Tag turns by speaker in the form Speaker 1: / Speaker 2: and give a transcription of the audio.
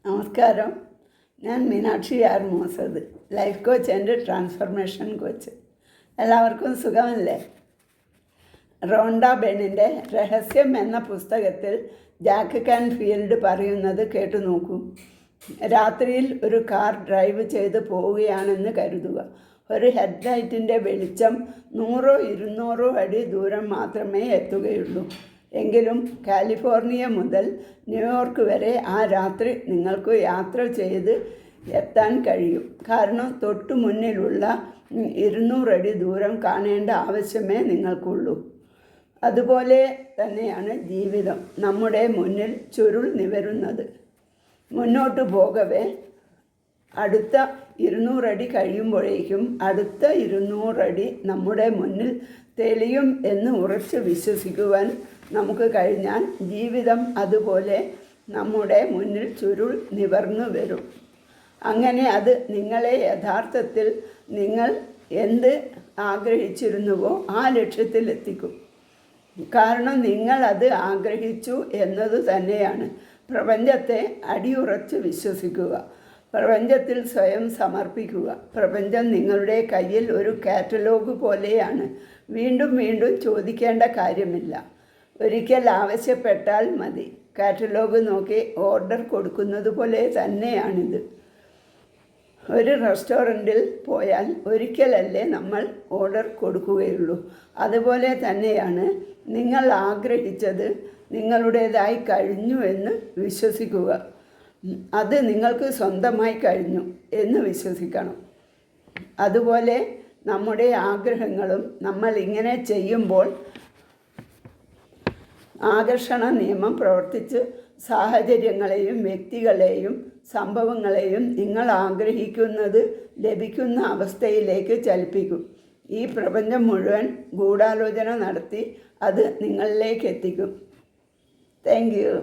Speaker 1: നമസ്കാരം. ഞാൻ Meenakshi R Moosath, life coach and transformation coach. എല്ലാവർക്കും സുഖമല്ലേ? റോണ്ട ബെന്നിൻ്റെ രഹസ്യം എന്ന പുസ്തകത്തിൽ ജാക്ക് കാൻഫീൽഡ് പറയുന്നത് കേട്ടു നോക്കൂ. രാത്രിയിൽ ഒരു കാർ ഡ്രൈവ് ചെയ്ത് പോവുകയാണെന്ന് കരുതുക. ഒരു ഹെഡ്ലൈറ്റിൻ്റെ വെളിച്ചം 100-200 അടി ദൂരം മാത്രമേ എത്തുകയുള്ളൂ. എങ്കിലും കാലിഫോർണിയ മുതൽ ന്യൂയോർക്ക് വരെ ആ രാത്രി നിങ്ങൾക്ക് യാത്ര ചെയ്ത് എത്താൻ കഴിയും. കാരണം തൊട്ടു മുന്നിലുള്ള 200 അടി ദൂരം കാണേണ്ട ആവശ്യമേ നിങ്ങൾക്കുള്ളൂ. അതുപോലെ തന്നെയാണ് ജീവിതം. നമ്മുടെ മുന്നിൽ ചുരുൾ നിവരുന്നത്. മുന്നോട്ട് പോകവേ അടുത്ത 200 അടി കഴിയുമ്പോഴേക്കും അടുത്ത 200 അടി നമ്മുടെ മുന്നിൽ തെളിയും എന്ന് ഉറച്ച് വിശ്വസിക്കുവാൻ നമുക്ക് കഴിഞ്ഞാൽ ജീവിതം അതുപോലെ നമ്മുടെ മുന്നിൽ ചുരുൾ നിവർന്നു വരും. അങ്ങനെ അത് നിങ്ങളെ യഥാർത്ഥത്തിൽ നിങ്ങൾ എന്ത് ആഗ്രഹിച്ചിരുന്നുവോ ആ ലക്ഷ്യത്തിലെത്തിക്കും. കാരണം നിങ്ങൾ അത് ആഗ്രഹിച്ചു എന്നത് തന്നെയാണ്. പ്രപഞ്ചത്തെ അടിയുറച്ച് വിശ്വസിക്കുക. പ്രപഞ്ചത്തിൽ സ്വയം സമർപ്പിക്കുക. പ്രപഞ്ചം നിങ്ങളുടെ കയ്യിൽ ഒരു കാറ്റലോഗ് പോലെയാണ്. വീണ്ടും വീണ്ടും ചോദിക്കേണ്ട കാര്യമില്ല. ഒരിക്കൽ ആവശ്യപ്പെട്ടാൽ മതി. കാറ്റലോഗ് നോക്കി ഓർഡർ കൊടുക്കുന്നത് പോലെ തന്നെയാണിത്. ഒരു റെസ്റ്റോറൻറ്റിൽ പോയാൽ ഒരിക്കലല്ലേ നമ്മൾ ഓർഡർ കൊടുക്കുകയുള്ളൂ. അതുപോലെ തന്നെയാണ് നിങ്ങൾ ആഗ്രഹിച്ചത് നിങ്ങളുടേതായി കഴിഞ്ഞു എന്ന് വിശ്വസിക്കുക. അത് നിങ്ങൾക്ക് സ്വന്തമായി കഴിഞ്ഞു എന്ന് വിശ്വസിക്കണം. അതുപോലെ നമ്മുടെ ആഗ്രഹങ്ങളും നമ്മൾ ഇങ്ങനെ ചെയ്യുമ്പോൾ ആകർഷണ നിയമം പ്രവർത്തിച്ച് സാഹചര്യങ്ങളെയും വ്യക്തികളെയും സംഭവങ്ങളെയും നിങ്ങൾ ആഗ്രഹിക്കുന്നത് ലഭിക്കുന്ന അവസ്ഥയിലേക്ക് ചലിപ്പിക്കും. ഈ പ്രപഞ്ചം മുഴുവൻ ഗൂഢാലോചന നടത്തി അത് നിങ്ങളിലേക്ക് എത്തിക്കും. Thank you.